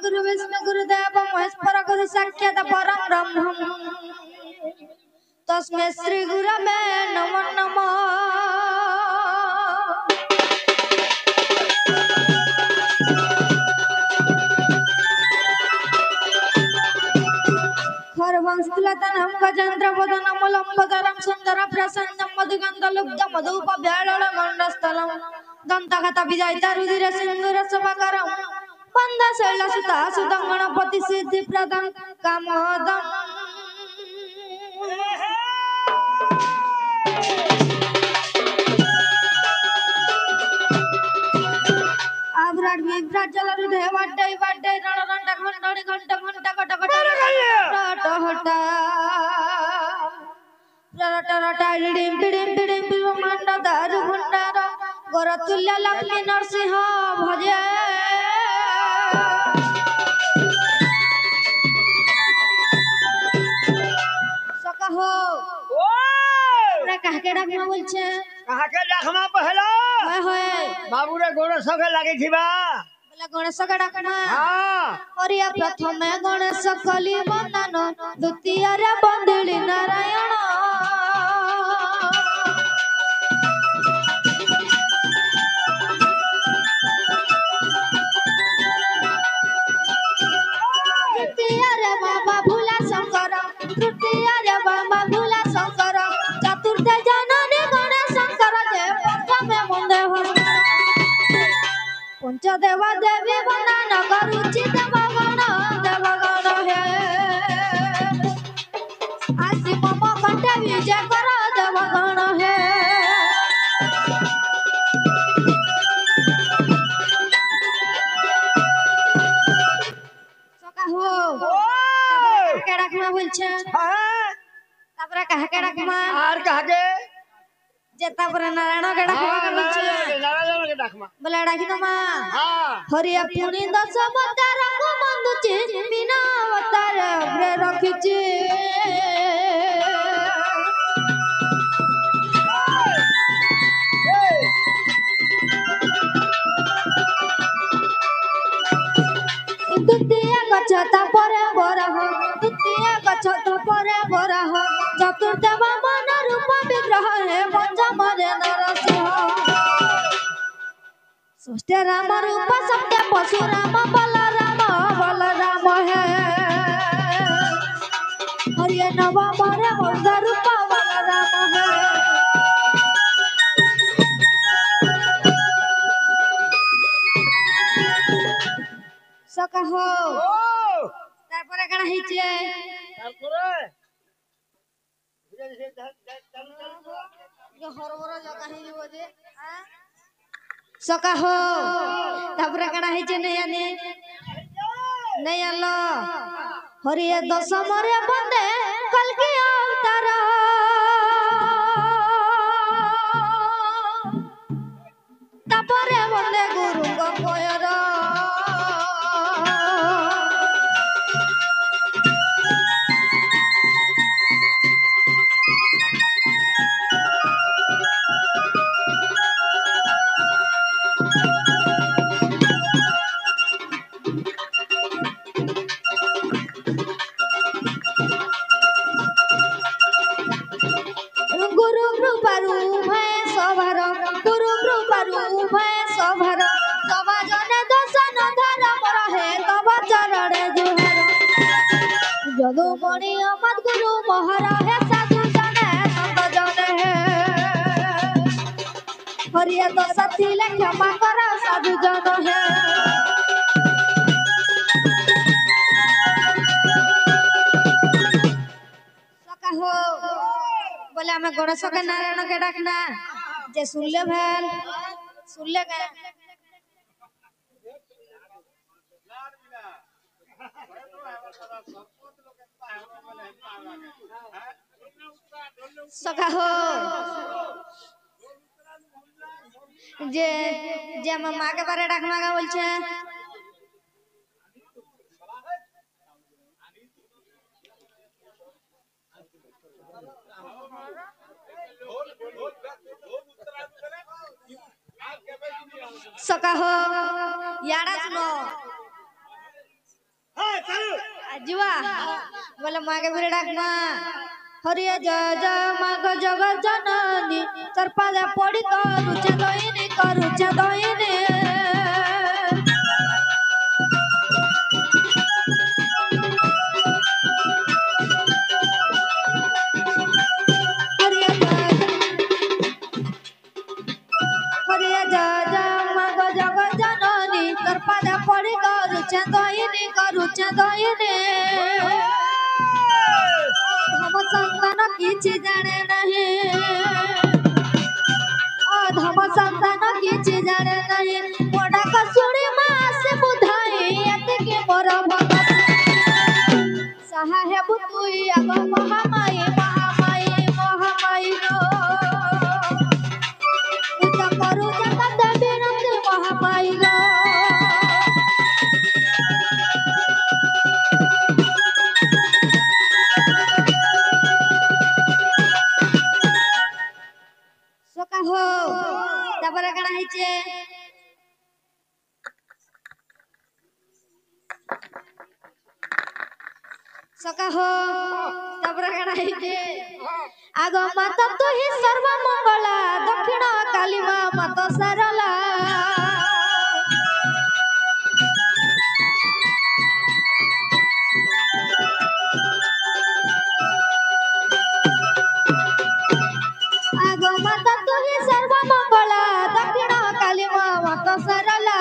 गुरु विष्णु गुरुदेव महेश्वर गुरु साक्षात परम ब्रह्म तस्मै श्री गुरवे नमो नमः। खरवंशलतनं गजेन्द्रवदनं लम्बोदरं सुन्दरं प्रसन्नं मधुगन्धलुब्धं मधुपव्याळमण्डस्थलं दन्तगत विजयितरुधिर सिन्दूरशुभकरं वन्दशैलसुता सुतं गणपति सिद्धिप्रदं कामोदं। आभ्राट विभ्राट जलरुधे वाड्डै वाड्डै रणरण्ड घण्टणि घण्ट घण्ट घट घट रट हटा रट रट डिडिम डिडिम डिडिम बिमण्ड दारु भण्डार गरतुल्य लक्ष्मी नरसिंह भजे। सका हो रे काके डाकमा बोलछे काके डाकमा पहला होय होय बाबू रे गणेश के लागि थिबा बोला गणेश के डाकमा। हां करिया प्रथमे गणेश कली वंदन द्वितीय रे बंदिली नारायण तृतीय रे बाबा भोला शंकर तृतीय रे बाबा भोला शंकर चतुर्थ जननी गणेश शंकर जय पंचमे वंदे पंचदेव देवी वंदन करुचि देवगण हे आसि मम जेता पर नारायण के डाकवा कर बोलछे नारायण के डाकमा बोला डाकी नमा हां हरिया पुनी दस अवतार को बंदुचे बिना अवतार ब्रे रखिचे द्वितीय गछ तापरे बरह द्वितीय गछ तापरे बरह चतुर्थ वामन रूप विग्रह है पंचम रे नरसिंह षष्ठ राम रूप सत्य परशुराम बलराम है हरिये नवम रे बौद्ध रूप बलराम है सका हो ओ तारपरे काना हिचे तारपरे जो हरवर जगह ही जीव जे सका हो तारपरे काना हिचे नहीं आलो हरिये दशम रे बंदे कलकी अवतार तापरे बंदे गुरु गंगोयर गुरु कृपारू भय सभर गुरु कृपारू भय सभर सभा जने दर्शन धर्म रहे तब चरण जुहर जदु मणि अमद गुरु मोहर है साधु जने संत जने हरिये तो सती ले क्षमा कर साधु जन है सका हो बोले हमें गणेश के नारायण के डाकना जे सुनले भेल सुनले के सका हो जे जे हम माँ के बारे डाकना का बोल छे सका हो यारा सुनो हां चलो जुआ बोले माँ के बारे डाकना हरिये जय जय माँ को जगत जननी तर पादे पड़ी करुचे दईनी हरिये जय जय माँ को जगत जननी तर पादे पड़ी करुचे दईनी हम संतान किछि जाने नहीं धम संतान किछि जाने नहीं मोड़ा कसुड़ी माँ से बुधाई एतके मोर भगत सहा है बुतुई आग महामाई रो पूजा करू जगत देवी नंदी महामाई रो सका हो तापर काना हिचे सका हो तापर काना हिचे आगो माता तू ही सर्व मंगला दक्षिण काली माता सरला आगो माता तू ही सर्व मंगला दक्षिण काली माता सरला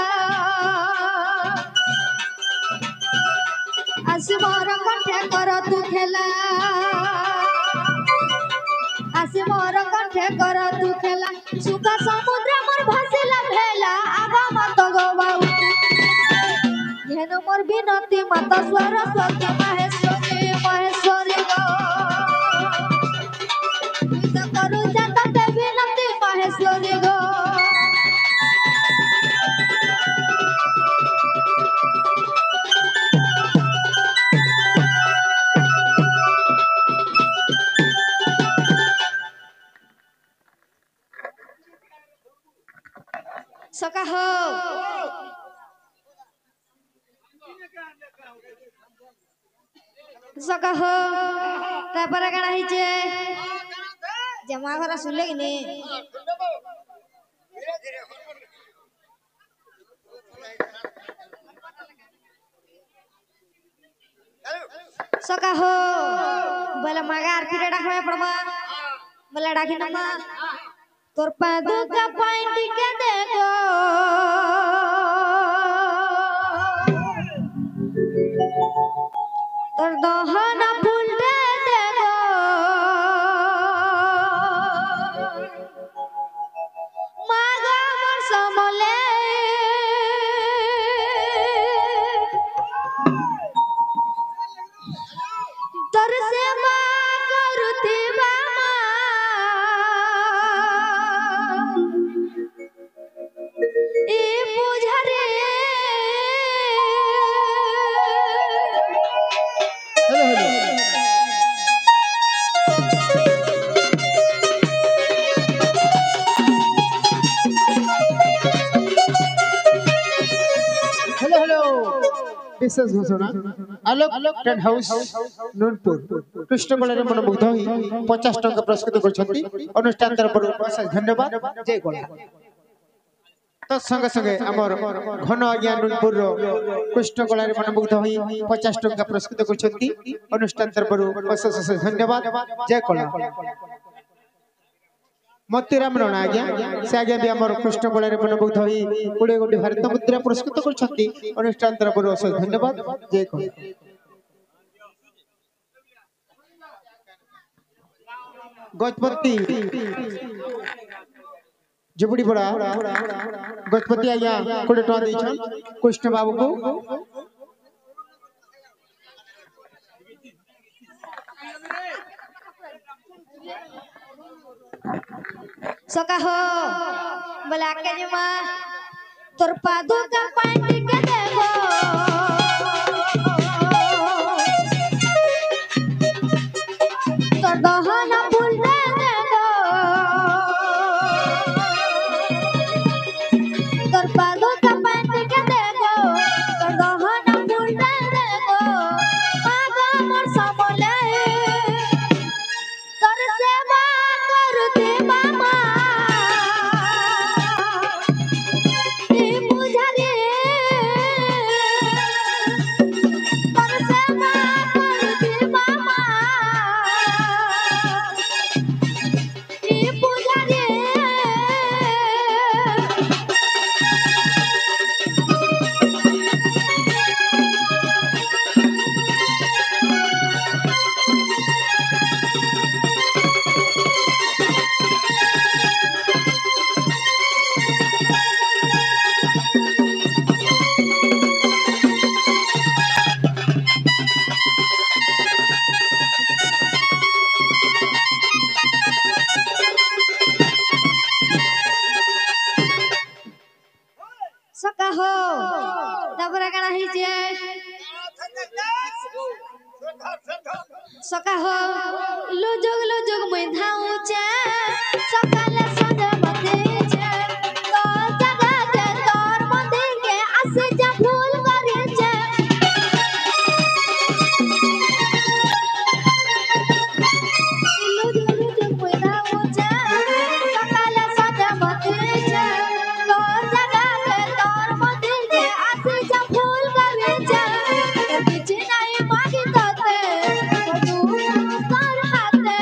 आसी मोर कंठे कर तू खेला आसी मोर कंठे कर तू खेला सुख समुद्र मोर भासिला भेला आगो मत गो बाऊ घेन मोर बिनती माता सरस्वती महेश्वरी गो करू जाता देवी नंदी सका हो सका हो तापर काना हिचे जमा घर सुनले कि नहीं सका हो बोले मगार फिर डाकवे पड़बा बोले डाकी नमा तोर पादू का पाइंटी के देखो तोर दहना फूल दे देखो मागा मोर समले तोर से मां करुती बामा ए बुझरे हेलो हेलो हेलो विशेष घोषणा आलोक टेंट हाउस नूनपुर कृष्णकलारे मनमुग्ध होई 50 टंका पुरस्कृत करछंती अनुष्ठान तरफरु अशेष धन्यवाद जय कला तो संगे संगे हमर घन आज्ञा नूनपुर कृष्णकलारे मनमुग्ध होई 50 टंका पुरस्कृत करछंती अनुष्ठान तरफरु अशेष धन्यवाद जय कला मोतीराम रण आज्ञा से आज्ञा भी हमर कृष्णकलारे मनमुग्ध होई 20 गोटी भारत मुद्रा पुरस्कृत करछंती अनुष्ठान तरफरु अशेष धन्यवाद जय कला गजपति जुबड़ी बड़ा गजपति आज्ञा 20 टका दैछन कृष्ण बाबू को सका हो बोला के जमा तोर पादू का पाइंटी के देखो तोर दहना फूल दे देखो तोर पादू का पाइंटी के देखो तोर दहना फूल दे देखो मागा मोर समले तोर सेवा करते बामा ए बुझरे तोर सेवा करते बामा ए बुझरे सका हो तापर काना हिचे सका हो लुजुग मुई धाउचे सकाले संजे बतेचे तो जगा के तोर मंदिर के आसे जा फूल करेचे लुजुग मुई धाउचे सकाले संजे बतेचे तो जगा के तोर मंदिर के आसे जा फूल करेचे किछ नहीं मागी तते तू कर हाथे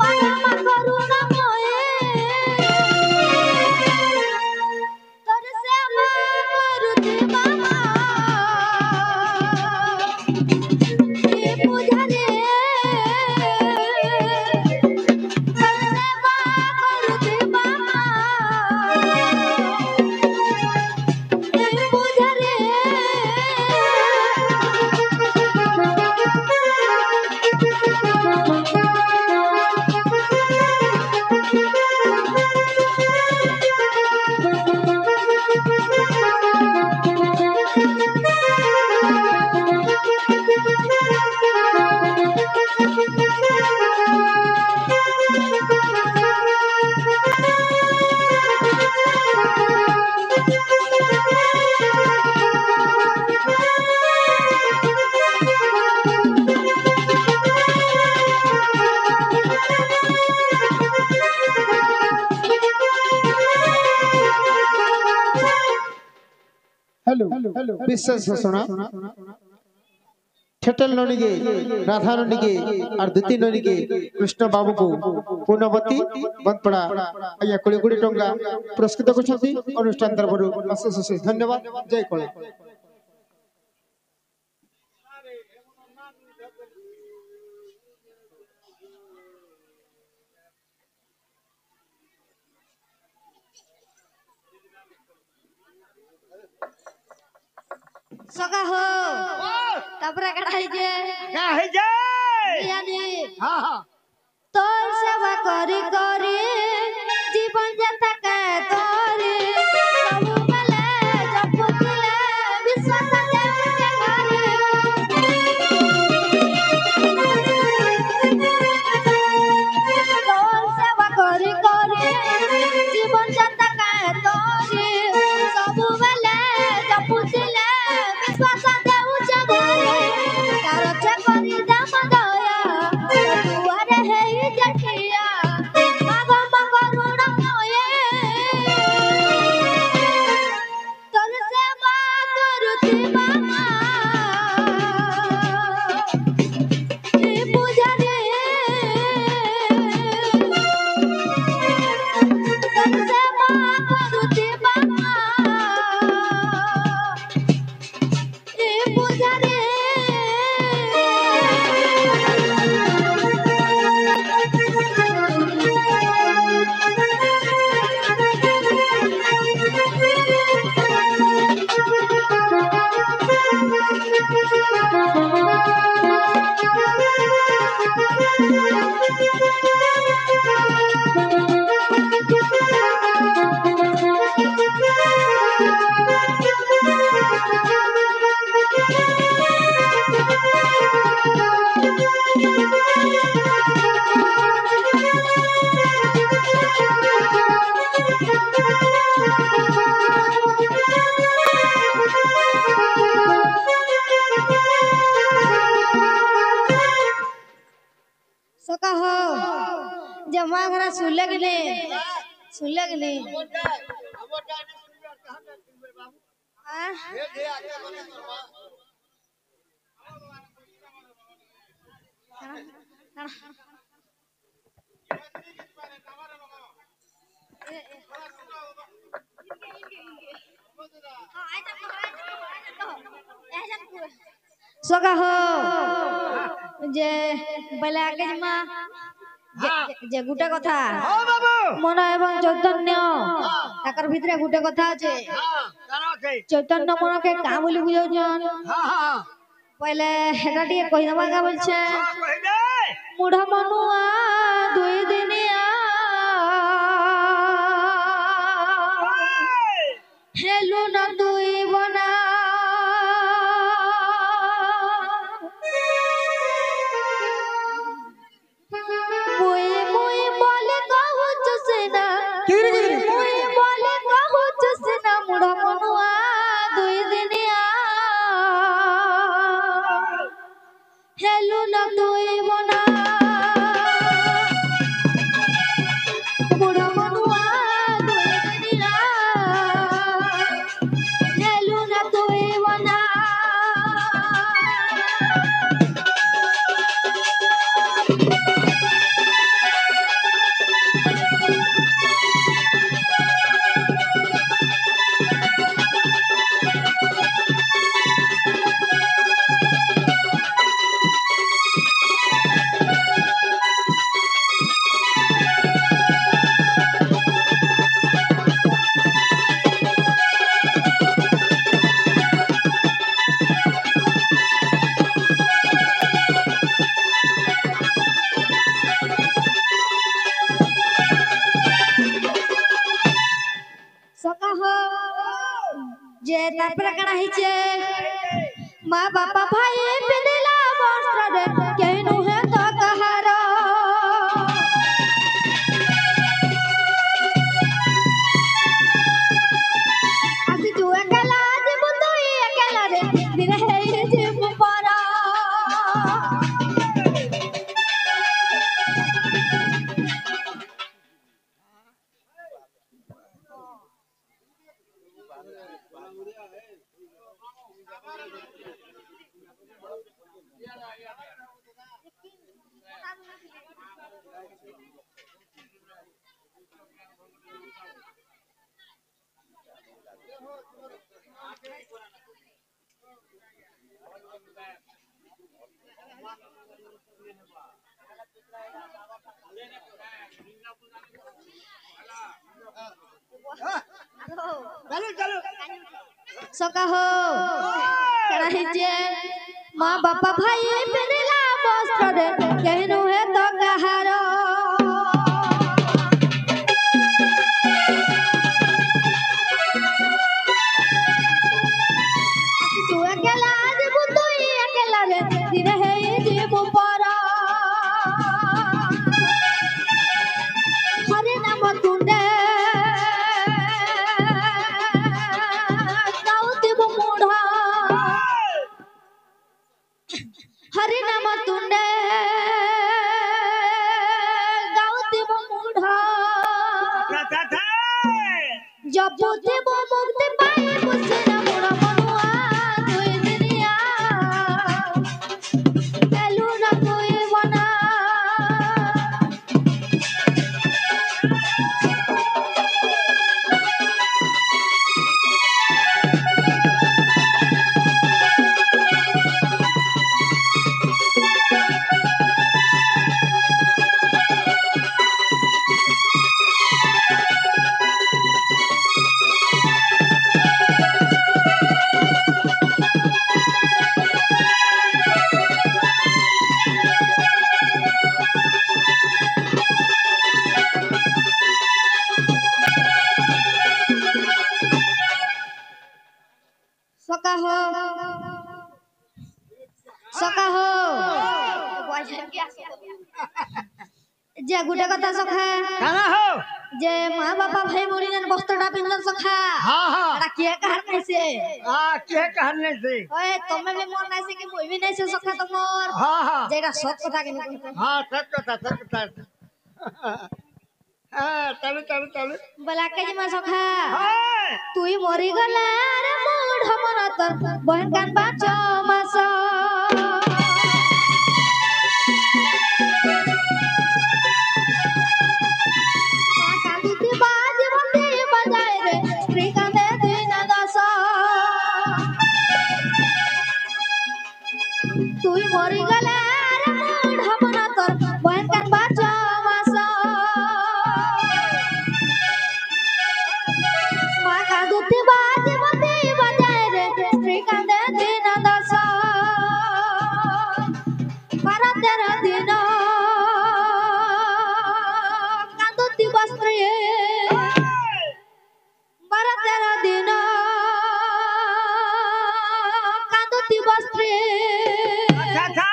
पाना करू ना मोए विशेष घोषणा ठेटल ननी के राधा ननी के और द्वितीय ननी के कृष्ण बाबू को पुनवती बनपड़ा आया 20 टंका पुरस्कृत करछथि अनुष्ठान तरफरु अशेष धन्यवाद जय कला सका हो तापरा कढ़ाई जे क्या है जय यानी हाँ हाँ तोर सेवा करी करी जीवन जता के तोरी सब बले जपतिले विश्वास देव के घरे तोर सेवा करी करी जीवन जता के तोरी सब बले जपतिले विश्वास देव के घरे तार चे करी दाम दया दुआरे हे जठिया मागो मागो ऋण मोये तोर सेवा करुति मामा ए पूजा रे तोर सेवा करुति मामा ए पूजा रे सका हो जमा घरा सुलग ले सका हो जे बलागज मा जे गुटे कथा हाँ बाबू मन एवं चैतन्य ताकर भितरे गुटे कथा আছে हाँ करो के चैतन्य मन के का बोली बुझौजन हाँ हाँ पहले हेटा टिके कहि दबा का बोलछे हाँ कही दे मुढ़ा मनुआ दुई दिनिया हेलु न दुई बना मुई मुई बोले कहू चुसना मुई बोले कहू चुसना मुढ़ा मनुआ दुई दिनिया हेलु न दुई बना मुढ़ा मनुआ दुई दिनिया हेलु न दुई बना सका हो जे तापरा कणा हिचे माँ बापा भाई पिंदिला वस्त्र रे केनु है तो कहार आसी जो अकेला जीव तो अकेला रे बिना है जीव पारा चलो चलो सका हो करा हिजे माँ बापा भाई पेरिला बस्त्र रे कहनु है तो कहारो तू अकेला जीव तू अकेला रे दिन है जीव परा हरे नाम तुंडे गाउतिब मूढ़ा हरे नाम तुंडे गाउतिब मूढ़ा जब बुद्धि वो मुक्ति पाए मुझसे न मुड़ा मनुआ कोई दुनिया कैलू न कोई बना सका हो जे गुटे कथा सखा खाना हो जे माँ बापा भाई मोरी ने बस्त्रटा पिंजन सखा हाँ हाँ एटा के कहर कैसे के कहने से ओए तमे भी मन नहीं से कि मोई भी नहीं से सखा तमोर हाँ हाँ जेटा सत कथा के नहीं हाँ सच कथा हाँ चलो चलो चलो बला के माँ सखा हाँ तुई मरी गला रे मूढ़ मन तर बहन कान बाचो मास कांदुती बाज बंदे बजाए रे स्त्री कांदे दिन दस तुई मरी गला रे मूढ़ मन तर बहन कान बाचो मास माँ कांदुती बाज बंदे बजाए रे स्त्री कांदे दिन दस बारह तेरह दिन कांदुती बस्त्री बारह तेरह दिन कांदुती बस्त्री अच्छा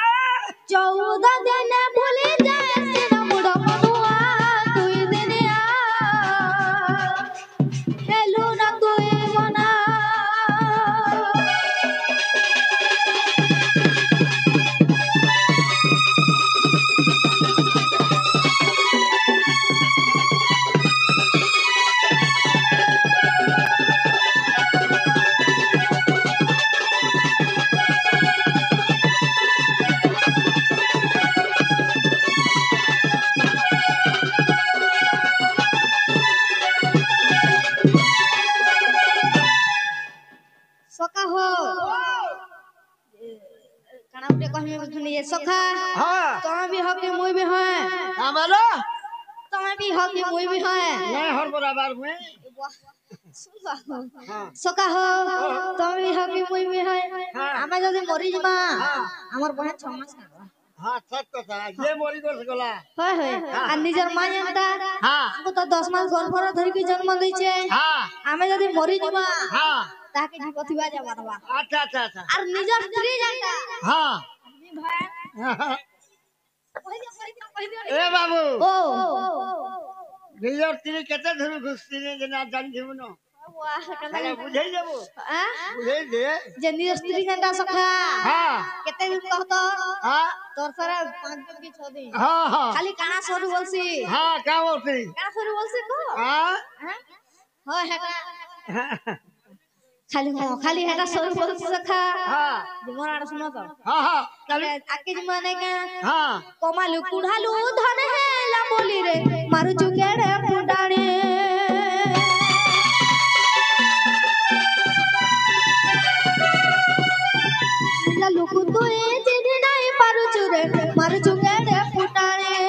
14 दिन भूली जाए सिर मुड़ मनुआ तुई दिनिया हेलू न तुई बना सखा हो काना उठे कहमी सुनी ये सखा हाँ तुम्हें भी हो कि मुई भी है हमारा तुम्हें भी हो कि मुई भी है नहीं हर बराबर में सखा हो तुम्हें भी हो कि मुई भी है हमें जदी मरी जिमा हमर बहन 6 मास का हाँ सच कथा ये मोरी को गला হয় হয় আর নিজের মা এন্টা हाँ আমকো তো 10 মাস গর্ভর ধরি কি জন্ম দিছে हाँ আমি যদি মরি জিমা हाँ তাকে জীবতিবা যাবা দবা अच्छा अच्छा अच्छा আর নিজের স্ত্রী জানতা हाँ আমি ভাই কই দিও ए बाबू ও নিজের তিনি কেতে ধরে ঘুষতি নে যে না জানি জীবন वाह তাহলে বুঝাই যাব आ বুঝাই দে যে নিজের স্ত্রী জানতা সখা हाँ কেতে দিন কহতো हाँ তোর সারা 5 দিন কি 6 দিন हाँ हाँ খালি কানা সরু বলছি हाँ क्या बोलती কানা সরু বলছি কো हाँ হ্যাঁ হয় হেটা खाली हेटा सर बोल सखा हाँ जीवन आड़ सुनो तो हाँ चल आके माने के हाँ कमालु कुढ़ालु धन हेला बोली रे मारु चुकेड़े पुडाणी लुकु तू ए चिन्ह नहीं पारु चुरे मारु चुकेड़े पुडाणी